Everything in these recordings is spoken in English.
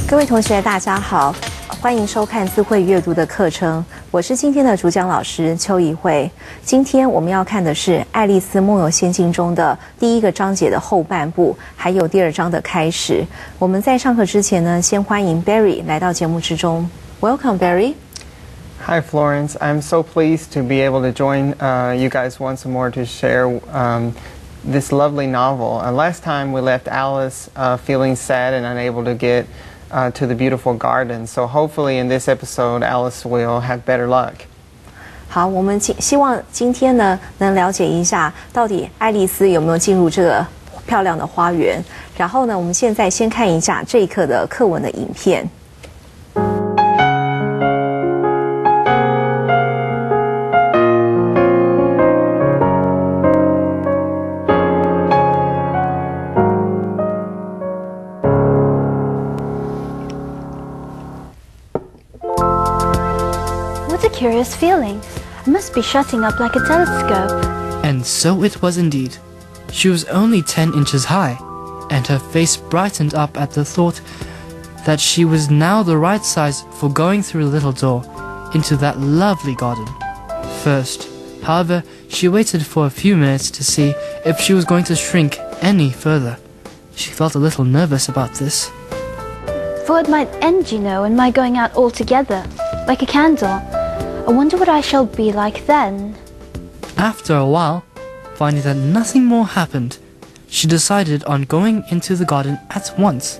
各位同学，大家好，欢迎收看智慧阅读的课程。我是今天的主讲老师邱怡慧。今天我们要看的是《爱丽丝梦游仙境》中的第一个章节的后半部，还有第二章的开始。我们在上课之前呢，先欢迎 Barry 来到节目之中。Welcome, Barry. Hi, Florence. I'm so pleased to be able to join you guys once more to share this lovely novel. Last time we left Alice feeling sad and unable to get to the beautiful garden. So hopefully in this episode, Alice will have better luck. 好，我们希望今天呢能了解一下，到底爱丽丝有没有进入这个漂亮的花园。然后呢，我们现在先看一下这一课的课文的影片。Curious feeling. I must be shutting up like a telescope. And so it was indeed. She was only 10 inches high, and her face brightened up at the thought that she was now the right size for going through a little door into that lovely garden. First, however, she waited for a few minutes to see if she was going to shrink any further. She felt a little nervous about this. For it might end, you know, in my going out altogether, like a candle. I wonder what I shall be like then. After a while, finding that nothing more happened, she decided on going into the garden at once.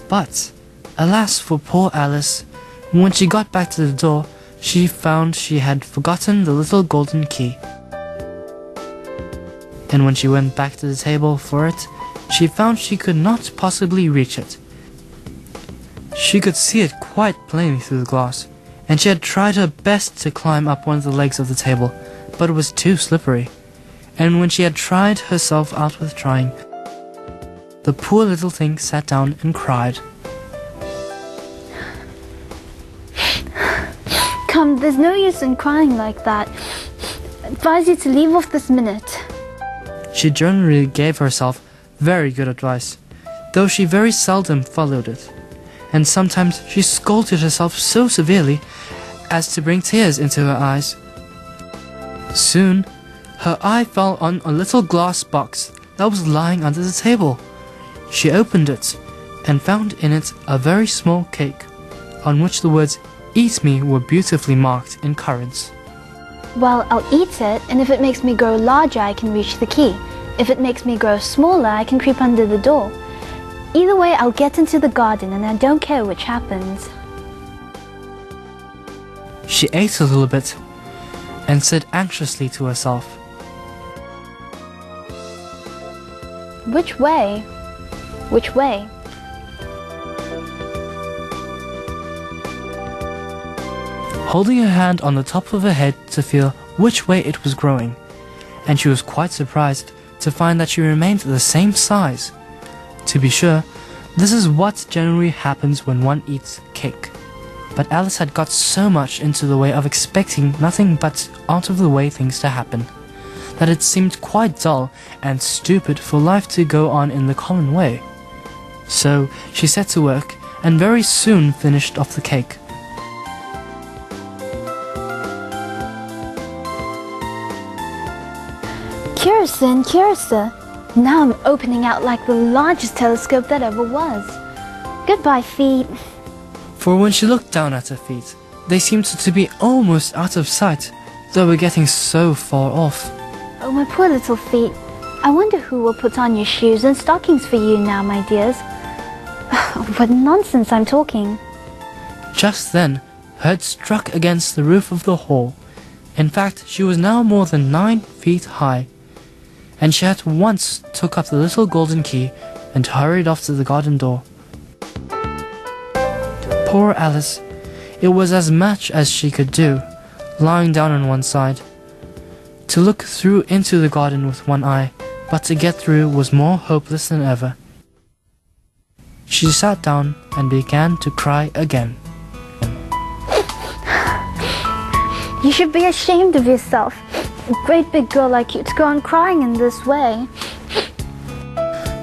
But, alas for poor Alice, when she got back to the door, she found she had forgotten the little golden key. And when she went back to the table for it, she found she could not possibly reach it. She could see it quite plainly through the glass, and she had tried her best to climb up one of the legs of the table, but it was too slippery. And when she had tried herself out with trying, the poor little thing sat down and cried. Come, there's no use in crying like that. I advise you to leave off this minute. She generally gave herself very good advice, though she very seldom followed it. And sometimes she scolded herself so severely as to bring tears into her eyes. Soon, her eye fell on a little glass box that was lying under the table. She opened it and found in it a very small cake, on which the words "Eat me" were beautifully marked in currants. Well, I'll eat it, and if it makes me grow larger, I can reach the key. If it makes me grow smaller, I can creep under the door. Either way, I'll get into the garden, and I don't care which happens. She ate a little bit and said anxiously to herself, Which way? Which way? holding her hand on the top of her head to feel which way it was growing, and she was quite surprised to find that she remained the same size. To be sure, this is what generally happens when one eats cake. But Alice had got so much into the way of expecting nothing but out-of-the-way things to happen, that it seemed quite dull and stupid for life to go on in the common way. So she set to work and very soon finished off the cake. Curiouser and curiouser. Now I'm opening out like the largest telescope that ever was. Goodbye, feet. For when she looked down at her feet, they seemed to be almost out of sight. They were getting so far off. Oh, my poor little feet. I wonder who will put on your shoes and stockings for you now, my dears. What nonsense I'm talking. Just then, her head struck against the roof of the hall. In fact, she was now more than 9 feet high, and she at once took up the little golden key and hurried off to the garden door. Poor Alice, it was as much as she could do, lying down on one side. To look through into the garden with one eye, but to get through was more hopeless than ever. She sat down and began to cry again. You should be ashamed of yourself. A great big girl like you to go on crying in this way.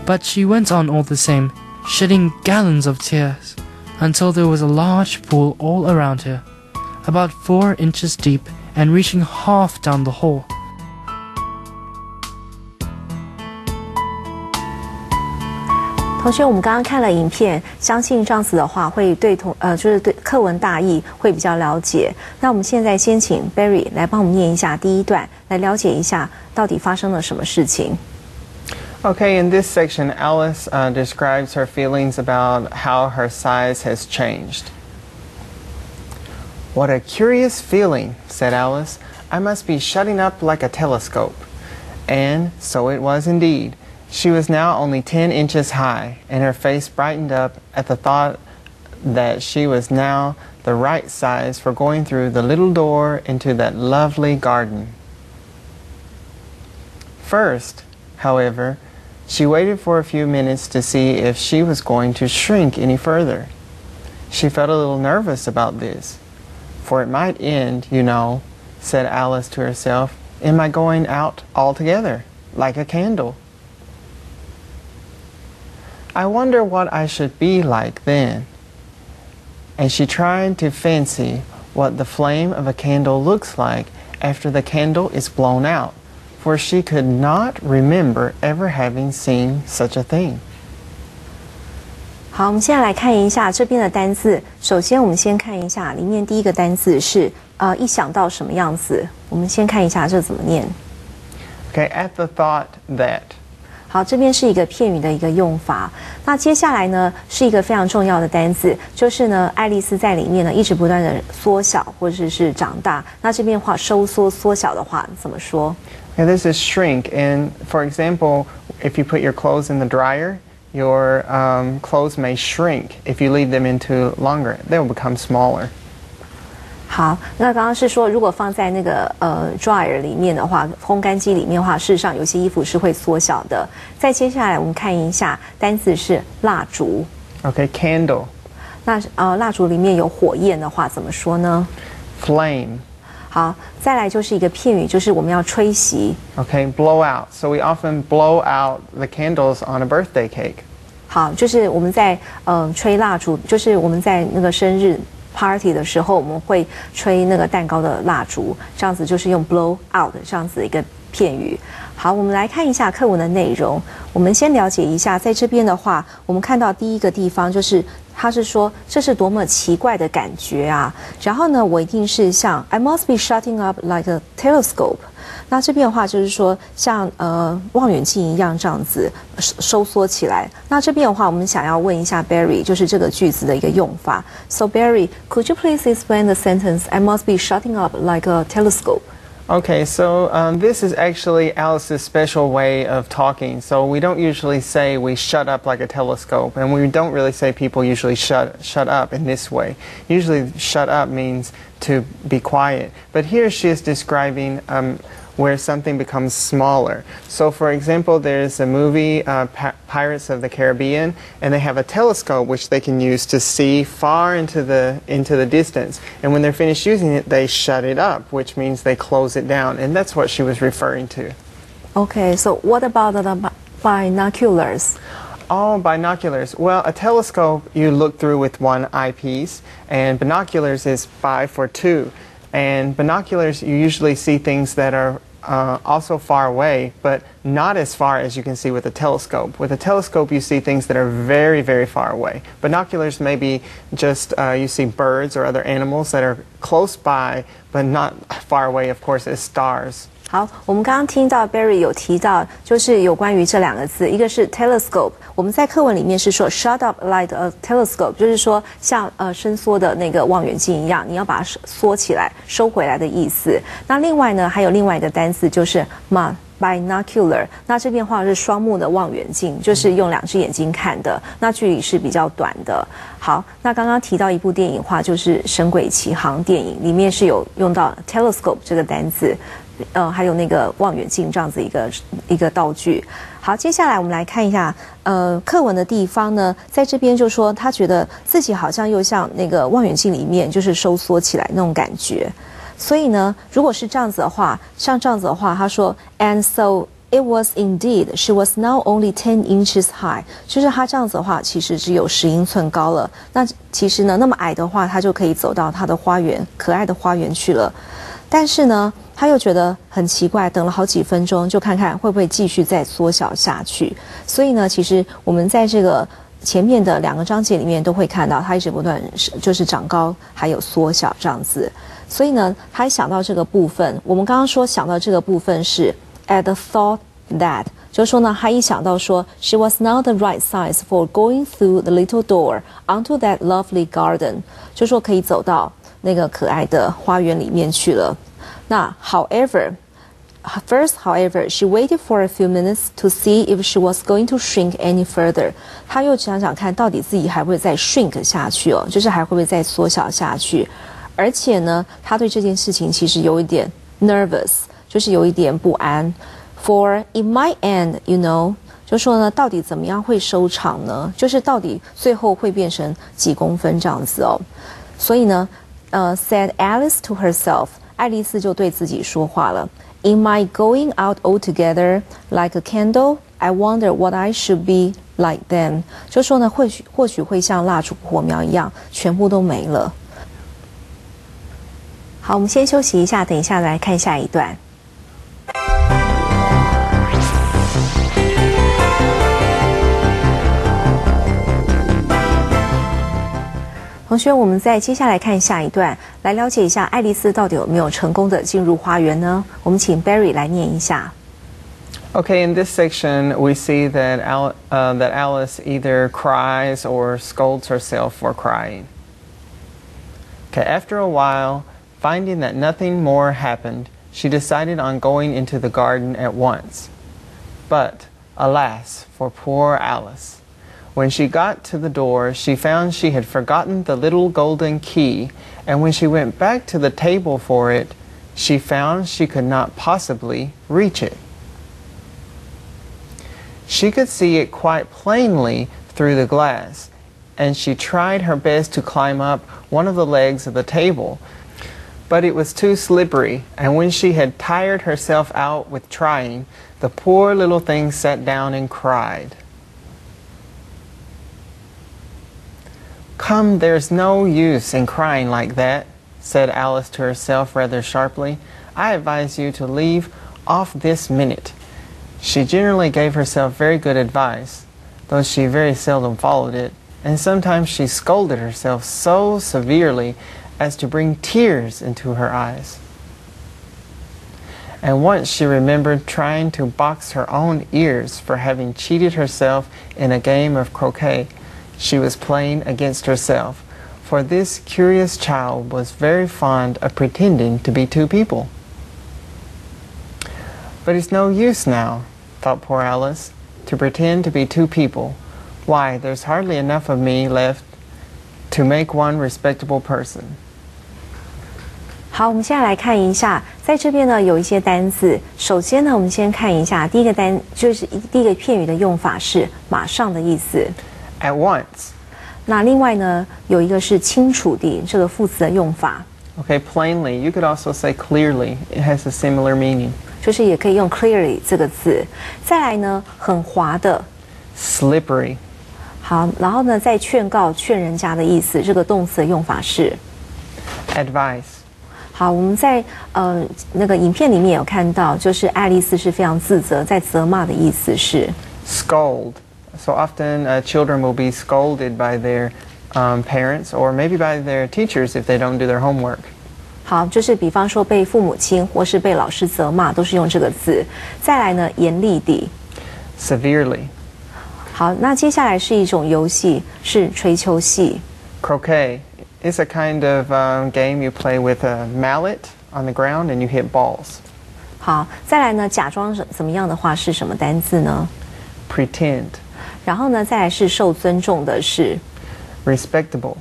But she went on all the same, shedding gallons of tears, until there was a large pool all around her, about 4 inches deep and reaching half down the hall. 同学，我们刚刚看了影片，相信这样子的话会对就是对课文大意会比较了解。那我们现在先请 Barry 来帮我们念一下第一段，来了解一下到底发生了什么事情。Okay, in this section, Alice describes her feelings about how her size has changed. What a curious feeling, said Alice. I must be shutting up like a telescope. And so it was indeed. She was now only 10 inches high, and her face brightened up at the thought that she was now the right size for going through the little door into that lovely garden. First, however, she waited for a few minutes to see if she was going to shrink any further. She felt a little nervous about this, for it might end, you know, said Alice to herself, in my going out altogether, like a candle. I wonder what I should be like then. And she tried to fancy what the flame of a candle looks like after the candle is blown out, for she could not remember ever having seen such a thing. 好，我们现在来看一下这边的单字。首先，我们先看一下里面第一个单字是一想到什么样子。我们先看一下这怎么念。Okay, at the thought that. 好，这边是一个片语的一个用法。那接下来呢，是一个非常重要的单字，就是呢，爱丽丝在里面呢一直不断的缩小或者是长大。那这边的话，收缩、缩小的话怎么说？ Okay, this is shrink. And for example, if you put your clothes in the dryer, your clothes may shrink. If you leave them in too longer, they will become smaller. 好，那刚刚是说，如果放在那个dryer 里面的话，烘干机里面的话，事实上有些衣服是会缩小的。再接下来我们看一下单字是蜡烛。Okay, candle. 那蜡烛里面有火焰的话，怎么说呢？ Flame. 好，再来就是一个片语，就是我们要吹熄。Okay, blow out. So we often blow out the candles on a birthday cake. 好，就是我们在吹蜡烛，就是我们在那个生日 party 的时候，我们会吹那个蛋糕的蜡烛，这样子就是用 blow out 这样子的一个片语。好，我们来看一下课文的内容。我们先了解一下，在这边的话，我们看到第一个地方就是他是说这是多么奇怪的感觉啊。然后呢，我一定是像 I must be shutting up like a telescope。那这边的话就是说像望远镜一样这样子收缩起来。那这边的话，我们想要问一下 Barry， 就是这个句子的一个用法。So Barry, could you please explain the sentence I must be shutting up like a telescope? Okay, so this is actually Alice's special way of talking. So we don't usually say we shut up like a telescope, and we don't really say people usually shut up in this way. Usually shut up means to be quiet. But here she is describing where something becomes smaller. So for example, there's a movie, Pirates of the Caribbean, and they have a telescope which they can use to see far into the distance. And when they're finished using it, they shut it up, which means they close it down. And that's what she was referring to. Okay, so what about the binoculars? Oh, binoculars. Well, a telescope you look through with one eyepiece, and binoculars is 5 for 2. And binoculars, you usually see things that are also far away, but not as far as you can see with a telescope. With a telescope, you see things that are very, very far away. Binoculars may be just you see birds or other animals that are close by, but not far away, of course, as stars. 好，我们刚刚听到 Barry 有提到，就是有关于这两个字，一个是 telescope， 我们在课文里面是说 shut up like a telescope， 就是说像伸缩的那个望远镜一样，你要把它缩起来、收回来的意思。那另外呢，还有另外一个单词就是 binocular， 那这边话是双目的望远镜，就是用2只眼睛看的，那距离是比较短的。好，那刚刚提到一部电影话就是《神鬼奇航》电影，里面是有用到 telescope 这个单字。还有那个望远镜这样子一个道具。好，接下来我们来看一下课文的地方呢，在这边就说他觉得自己好像又像那个望远镜里面就是收缩起来那种感觉。所以呢，如果是这样子的话，像这样子的话，他说 and so It was indeed. She was now only 10 inches high. 就是她这样子的话，其实只有10英寸高了。那其实呢，那么矮的话，她就可以走到她的花园，可爱的花园去了。但是呢，她又觉得很奇怪，等了好几分钟，就看看会不会继续再缩小下去。所以呢，其实我们在这个前面的2个章节里面都会看到，它一直不断就是长高，还有缩小这样子。所以呢，她想到这个部分，我们刚刚说想到这个部分是 at the thought that， 就是说呢，她一想到说 she was now the right size for going through the little door onto that lovely garden， 就说可以走到那个可爱的花园里面去了。那 however, she waited for a few minutes to see if she was going to shrink any further。她又想想看，到底自己还会再 shrink 下去哦，就是还会不会再缩小下去？而且呢，她对这件事情其实有一点 nervous， 就是有一点不安。For it might end, you know， 就说呢，到底怎么样会收场呢？就是到底最后会变成几公分这样子哦。所以呢，said Alice to herself， 爱丽丝就对自己说话了。In my going out altogether like a candle, I wonder what I should be like then。就说呢，或许会像蜡烛火苗一样，全部都没了。好，我们先休息一下，等一下来看下一段。同学，我们再接下来看下一段，来了解一下爱丽丝到底有没有成功的进入花园呢？我们请 Barry 来念一下。Okay, in this section, we see that Alice either cries or scolds herself for crying. Okay, after a while, finding that nothing more happened, she decided on going into the garden at once. But, alas, for poor Alice. When she got to the door, she found she had forgotten the little golden key, and when she went back to the table for it, she found she could not possibly reach it. She could see it quite plainly through the glass, and she tried her best to climb up one of the legs of the table, but it was too slippery, and when she had tired herself out with trying, the poor little thing sat down and cried. Come, there's no use in crying like that, said Alice to herself rather sharply. I advise you to leave off this minute. She generally gave herself very good advice, though she very seldom followed it, and sometimes she scolded herself so severely as to bring tears into her eyes. And once she remembered trying to box her own ears for having cheated herself in a game of croquet she was playing against herself, for this curious child was very fond of pretending to be two people. But it's no use now, thought poor Alice, to pretend to be two people. Why, there's hardly enough of me left to make one respectable person. 好，我们现在来看一下，在这边呢有一些单字。首先呢，我们先看一下第一个就是第一个片语的用法是马上的意思。At once. 那另外呢，有一个是清楚地这个副词的用法。Okay, plainly. You could also say clearly. It has a similar meaning. 就是也可以用 clearly 这个字。再来呢，很滑的。Slippery. 好，然后呢，再劝告、劝人家的意思，这个动词的用法是 advice. 好，我们在那个影片里面有看到，就是爱丽丝是非常自责，在责骂的意思是 scold. So often children will be scolded by their parents or maybe by their teachers if they don't do their homework. 好，就是比方说被父母亲或是被老师责骂，都是用这个字。再来呢，严厉地 severely. 好，那接下来是一种游戏，是槌球戏。Croquet is a kind of game you play with a mallet on the ground and you hit balls. 好，再来呢，假装怎么样的话是什么单字呢？ Pretend. 然后呢，再来是受尊重的是 respectable.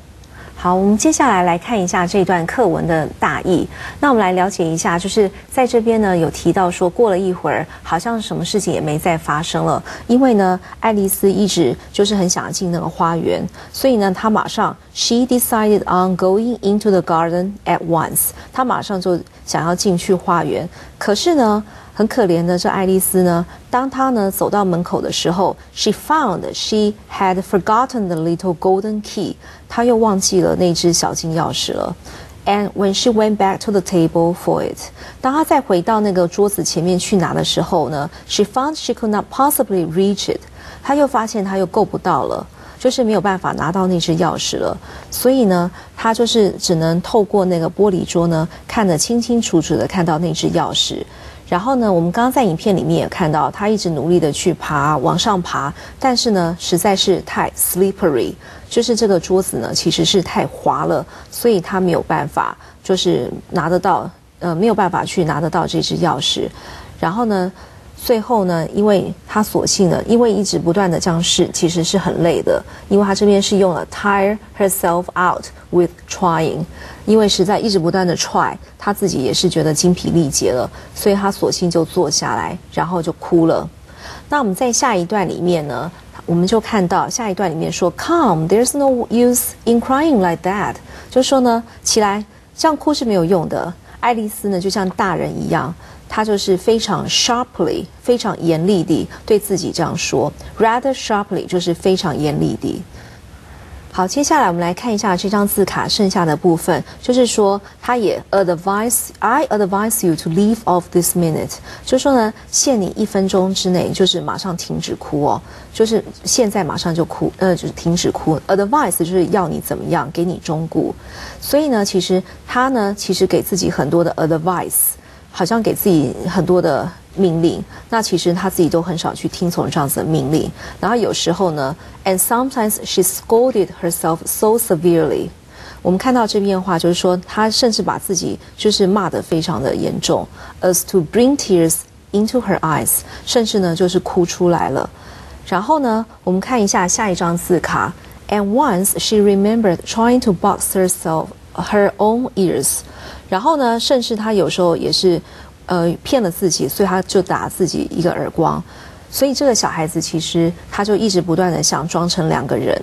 好，我们接下来来看一下这段课文的大意。那我们来了解一下，就是在这边呢有提到说，过了一会儿，好像什么事情也没再发生了。因为呢，爱丽丝一直就是很想进那个花园，所以呢，她马上 she decided on going into the garden at once。她马上就想要进去花园。可是呢很可怜的这爱丽丝呢，当她呢走到门口的时候 ，she found she had forgotten the little golden key， 她又忘记了那只小金钥匙了。And when she went back to the table for it， 当她再回到那个桌子前面去拿的时候呢 ，she found she could not possibly reach it， 她又发现她又够不到了。就是没有办法拿到那只钥匙了，所以呢，他就是只能透过那个玻璃桌呢，看得清清楚楚的看到那只钥匙。然后呢，我们刚刚在影片里面也看到，他一直努力的去爬，往上爬，但是呢，实在是太 slippery， 就是这个桌子呢其实是太滑了，所以他没有办法，就是拿得到，没有办法去拿得到这只钥匙。然后呢，最后呢，因为他索性呢，因为一直不断的这样试，其实是很累的。因为他这边是用了 tire herself out with trying， 因为实在一直不断的 try， 他自己也是觉得精疲力竭了，所以他索性就坐下来，然后就哭了。那我们在下一段里面呢，我们就看到下一段里面说 ，Come, there's no use in crying like that， 就说呢，起来，这样哭是没有用的。爱丽丝呢，就像大人一样。他就是非常 sharply， 非常严厉地对自己这样说 ，rather sharply 就是非常严厉地。好，接下来我们来看一下这张字卡剩下的部分，就是说他也 I advise you to leave off this minute， 就是说呢，限你1分钟之内，就是马上停止哭哦，就是现在马上就哭，就是停止哭。advice 就是要你怎么样，给你忠告。所以呢，其实他呢，其实给自己很多的 advice。好像给自己很多的命令，那其实他自己都很少去听从这样子的命令。然后有时候呢 ，and sometimes she scolded herself so severely。我们看到这边的话，就是说他甚至把自己就是骂得非常的严重 ，as to bring tears into her eyes， 甚至呢就是哭出来了。然后呢，我们看一下下一张字卡 ，and once she remembered trying to box herself her own ears。然后呢，甚至他有时候也是，骗了自己，所以他就打自己一个耳光。所以这个小孩子其实他就一直不断的想装成2个人。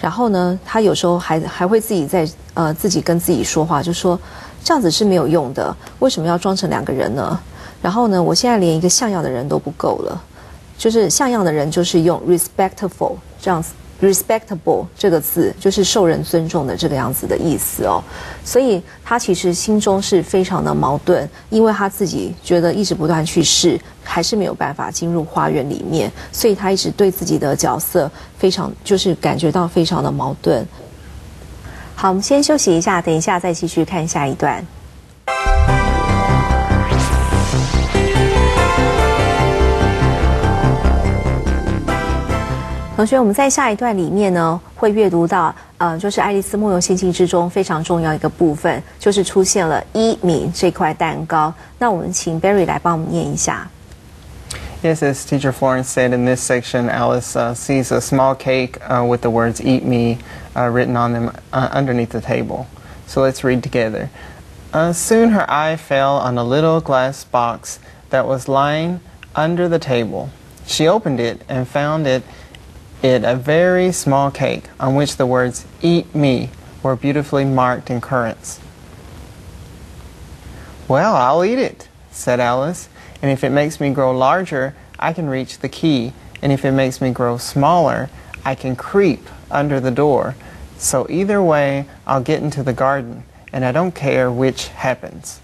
然后呢，他有时候还会自己在自己跟自己说话，就说这样子是没有用的，为什么要装成2个人呢？然后呢，我现在连一个像样的人都不够了，就是像样的人就是用 respectful 这样子。respectable 这个字就是受人尊重的这个样子的意思哦，所以他其实心中是非常的矛盾，因为他自己觉得一直不断去试，还是没有办法进入花园里面，所以他一直对自己的角色非常就是感觉到非常的矛盾。好，我们先休息一下，等一下再继续看下一段。同学，我们在下一段里面呢，会阅读到，就是《爱丽丝梦游仙境》之中非常重要一个部分，就是出现了1米这块蛋糕。那我们请 Barry 来帮我们念一下。Yes, as Teacher Florence said in this section, Alice sees a small cake with the words "Eat Me" written on them underneath the table. So let's read together. Soon her eye fell on a little glass box that was lying under the table. She opened it and found it a very small cake on which the words "Eat Me" were beautifully marked in currants. Well, I'll eat it, said Alice, and if it makes me grow larger, I can reach the key, and if it makes me grow smaller, I can creep under the door. So either way, I'll get into the garden, and I don't care which happens.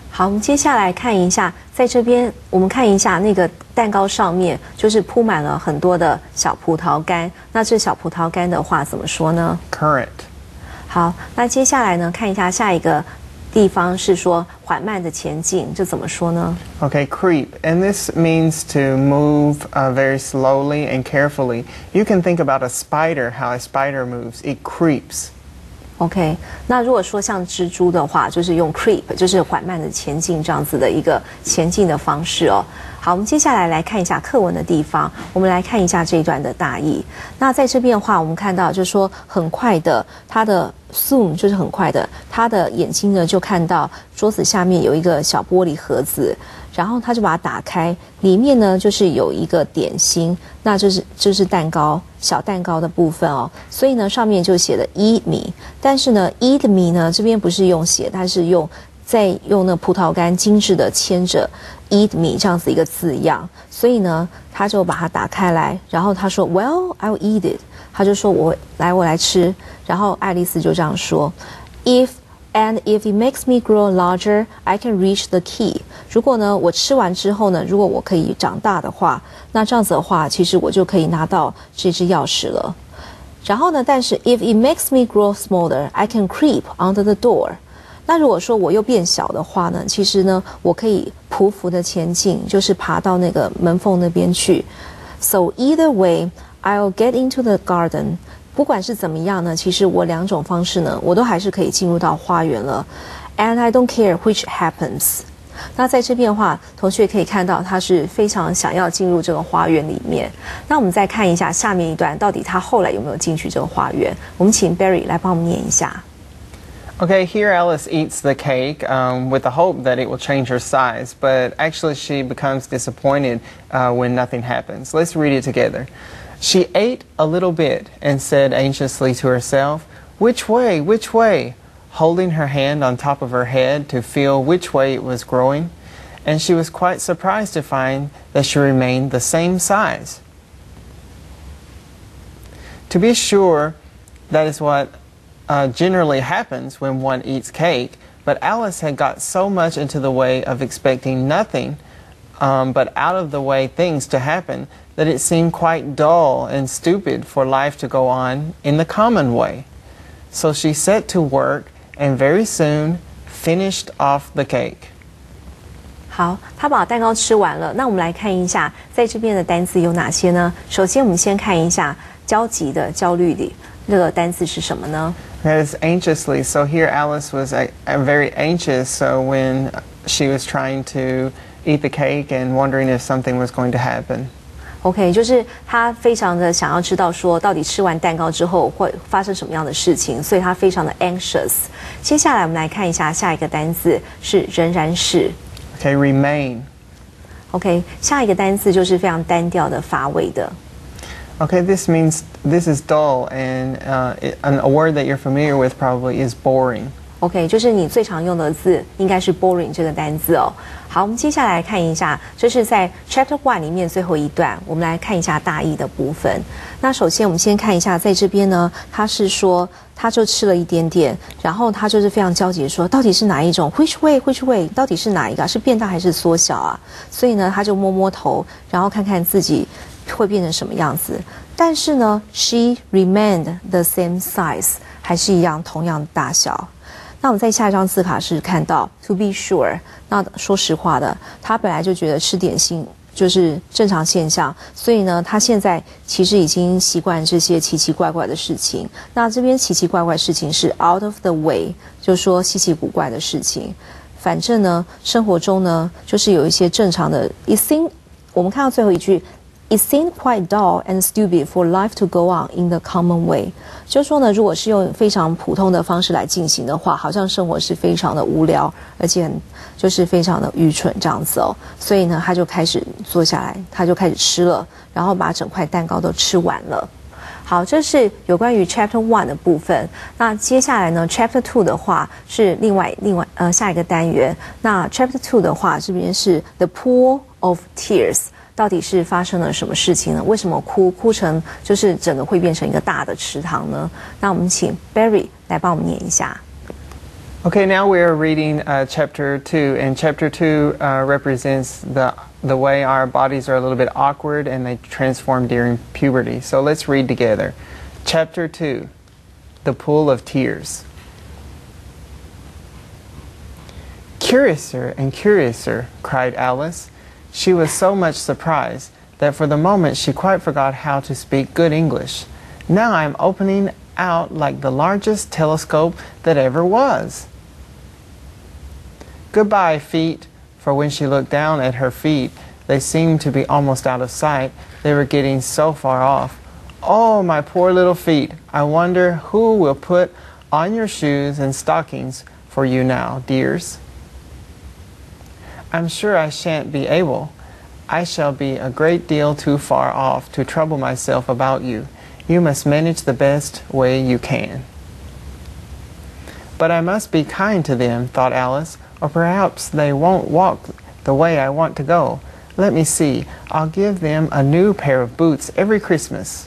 好，我们接下来看一下，在这边我们看一下那个蛋糕上面就是铺满了很多的小葡萄干。那这小葡萄干的话怎么说呢 Currant. 好，那接下来呢，看一下下一个地方是说缓慢的前进，这怎么说呢 Okay, creep. And this means to move very slowly and carefully. You can think about a spider, how a spider moves. It creeps. OK， 那如果说像蜘蛛的话，就是用 creep， 就是缓慢的前进这样子的一个前进的方式哦。好，我们接下来来看一下课文的地方，我们来看一下这一段的大意。那在这边的话，我们看到就是说很快的，它的 soon 就是很快的，他的眼睛呢就看到桌子下面有一个小玻璃盒子，然后他就把它打开，里面呢就是有一个点心，那就是蛋糕，小蛋糕的部分哦。所以呢上面就写了 eat me， 但是呢 eat me 呢这边不是用写，它是用在用那葡萄干精致的牵着 eat me 这样子一个字样，所以呢，他就把它打开来，然后他说 Well, I'll eat it。他就说我来吃，然后爱丽丝就这样说 If it makes me grow larger, I can reach the key。如果呢，我吃完之后呢，如果我可以长大的话，那这样子的话，其实我就可以拿到这只钥匙了。然后呢，但是 if it makes me grow smaller, I can creep under the door。那如果说我又变小的话呢，其实呢，我可以匍匐的前进，就是爬到那个门缝那边去。So either way, I'll get into the garden。不管是怎么样呢，其实我两种方式呢，我都还是可以进入到花园了。And I don't care which happens。那在这边的话，同学可以看到他是非常想要进入这个花园里面。那我们再看一下下面一段，到底他后来有没有进去这个花园？我们请 Barry 来帮我们念一下。Okay, here Alice eats the cake with the hope that it will change her size, but actually she becomes disappointed when nothing happens. Let's read it together. She ate a little bit and said anxiously to herself, "Which way? Which way?" holding her hand on top of her head to feel which way it was growing, and she was quite surprised to find that she remained the same size. To be sure, that is what generally happens when one eats cake, but Alice had got so much into the way of expecting nothing but out of the way things to happen that it seemed quite dull and stupid for life to go on in the common way. So she set to work and very soon finished off the cake. 好，他把蛋糕吃完了。那我们来看一下，在这边的单词有哪些呢？首先，我们先看一下焦急的、焦虑的这个单词是什么呢？ That is anxiously. So here Alice was very anxious. So when she was trying to eat the cake and wondering if something was going to happen. OK， 就是他非常的想要知道说，到底吃完蛋糕之后会发生什么样的事情，所以他非常的 anxious。接下来我们来看一下下一个单字是仍然是。Okay, remain. OK， 下一个单字就是非常单调的、乏味的。Okay, this means this is dull, and a word that you're familiar with probably is boring. OK， 就是你最常用的字应该是 boring 这个单字哦。好，我们接下来看一下，这是在 Chapter 1里面最后一段，我们来看一下大意的部分。那首先我们先看一下，在这边呢，他是说他就吃了一点点，然后他就是非常焦急说，到底是哪一种 ？Which way? Which way? 到底是哪一个？是变大还是缩小啊？所以呢，他就摸摸头，然后看看自己会变成什么样子。但是呢 ，she remained the same size， 还是一样同样的大小。那我们在下一张字卡是看到 to be sure， 那说实话的，他本来就觉得吃点心就是正常现象，所以呢，他现在其实已经习惯这些奇奇怪怪的事情。那这边奇奇怪怪的事情是 out of the way， 就是说稀奇古怪的事情。反正呢，生活中呢，就是有一些正常的 it seemed， 我们看到最后一句 It seemed quite dull and stupid for life to go on in the common way。就是说呢，如果是用非常普通的方式来进行的话，好像生活是非常的无聊，而且就是非常的愚蠢这样子哦。所以呢，他就开始坐下来，他就开始吃了，然后把整块蛋糕都吃完了。好，这是有关于 Chapter 1的部分。那接下来呢 ，Chapter 2的话是另外下一个单元。那 Chapter 2的话，这边是 The Pool of Tears。到底是发生了什么事情呢？为什么哭成就是整个会变成一个大的池塘呢？那我们请 Barry 来帮我们念一下。Okay, now we are reading Chapter 2, and Chapter 2 represents the way our bodies are a little bit awkward and they transform during puberty. So let's read together. Chapter 2, The Pool of Tears. Curiouser and curiouser, cried Alice. She was so much surprised that for the moment she quite forgot how to speak good English. Now I am opening out like the largest telescope that ever was. Goodbye, feet, for when she looked down at her feet, they seemed to be almost out of sight. They were getting so far off. Oh, my poor little feet, I wonder who will put on your shoes and stockings for you now, dears. I'm sure I shan't be able. I shall be a great deal too far off to trouble myself about you. You must manage the best way you can. But I must be kind to them, thought Alice, Or perhaps they won't walk the way I want to go. Let me see. I'll give them a new pair of boots every Christmas.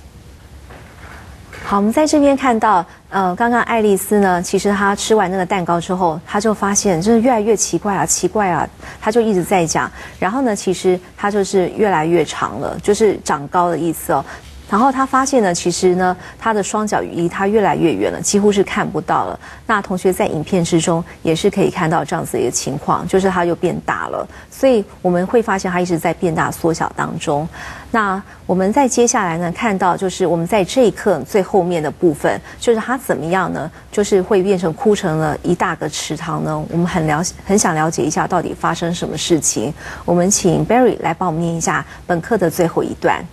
好，我们在这边看到，刚刚爱丽丝呢，其实她吃完那个蛋糕之后，她就发现就是越来越奇怪啊，奇怪啊，她就一直在讲。然后呢，其实她就是越来越长了，就是长高的意思哦。然后他发现呢，其实呢，他的双脚离他越来越远了，几乎是看不到了。那同学在影片之中也是可以看到这样子的一个情况，就是他又变大了。所以我们会发现他一直在变大缩小当中。那我们在接下来呢，看到就是我们在这一课最后面的部分，就是他怎么样呢？就是会变成哭成了一大个池塘呢？我们很想了解一下到底发生什么事情。我们请 Barry 来帮我们念一下本课的最后一段。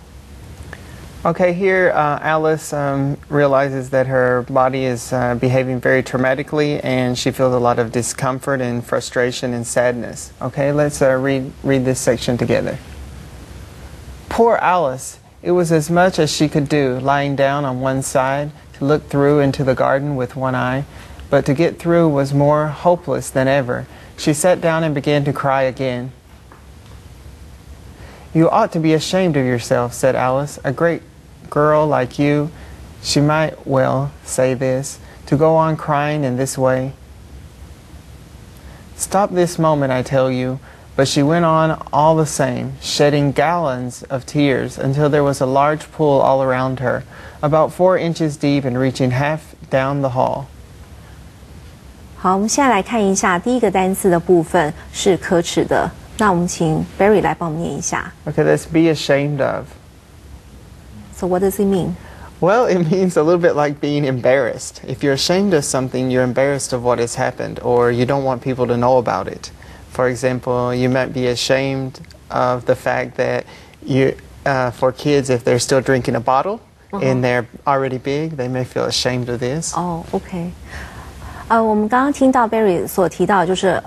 Okay, here Alice realizes that her body is behaving very traumatically, and she feels a lot of discomfort and frustration and sadness. Okay, let's read this section together. Poor Alice. It was as much as she could do, lying down on one side to look through into the garden with one eye, but to get through was more hopeless than ever. She sat down and began to cry again. You ought to be ashamed of yourself, said Alice. A great girl like you, she might well say this, to go on crying in this way. Stop this moment, I tell you. But she went on all the same, shedding gallons of tears until there was a large pool all around her, about 4 inches deep and reaching half down the hall. 好，我们现在来看一下第一个单词的部分是可耻的。那我们请 Barry 来帮我们念一下。Okay, that's be ashamed of. So what does it mean? Well, it means a little bit like being embarrassed. If you're ashamed of something, you're embarrassed of what has happened, or you don't want people to know about it. For example, you might be ashamed of the fact that for kids, if they're still drinking a bottle and they're already big, they may feel ashamed of this. Oh, okay. 我们刚刚听到 Barry 所提到，就是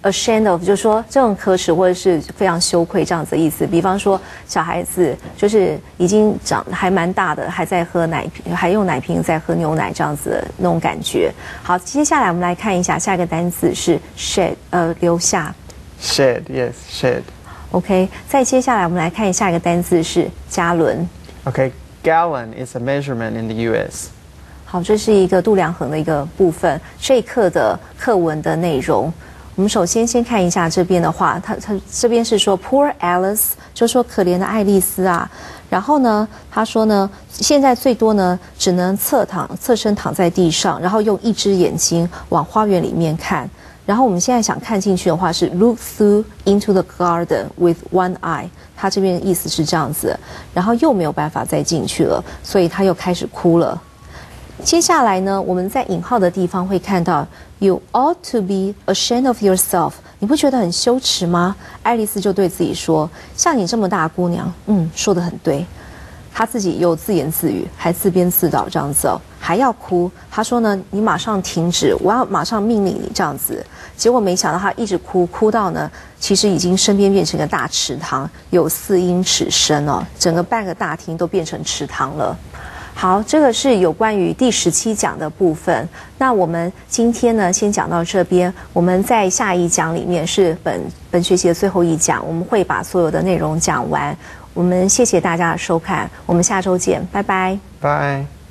ashamed of，就是说这种可耻或者是非常羞愧这样子的意思。比方说小孩子就是已经长还蛮大的，还在喝奶瓶，还用奶瓶在喝牛奶这样子的那种感觉。好，接下来我们来看一下下一个单词是 shed， 流下。Shed, yes, shed. OK， 再接下来我们来看下一个单词是加仑。Okay, gallon is a measurement in the U.S. 好，这是一个度量衡的一个部分。这一课的课文的内容，我们首先看一下这边的话，他这边是说 Poor Alice， 就说可怜的爱丽丝啊。然后呢，他说呢，现在最多呢只能侧身躺在地上，然后用一只眼睛往花园里面看。然后我们现在想看进去的话是 look through into the garden with one eye， 他这边的意思是这样子，然后又没有办法再进去了，所以他又开始哭了。接下来呢，我们在引号的地方会看到 You ought to be ashamed of yourself。你不觉得很羞耻吗？爱丽丝就对自己说：“像你这么大姑娘，说得很对。”她自己又自言自语，还自编自导这样子哦，还要哭。她说呢：“你马上停止，我要马上命令你这样子。”结果没想到她一直哭，哭到呢，其实已经身边变成个大池塘，有4英尺深哦，整个半个大厅都变成池塘了。好，这个是有关于第17讲的部分。那我们今天呢，先讲到这边。我们在下一讲里面是本学期的最后一讲，我们会把所有的内容讲完。我们谢谢大家的收看，我们下周见，拜拜。Bye.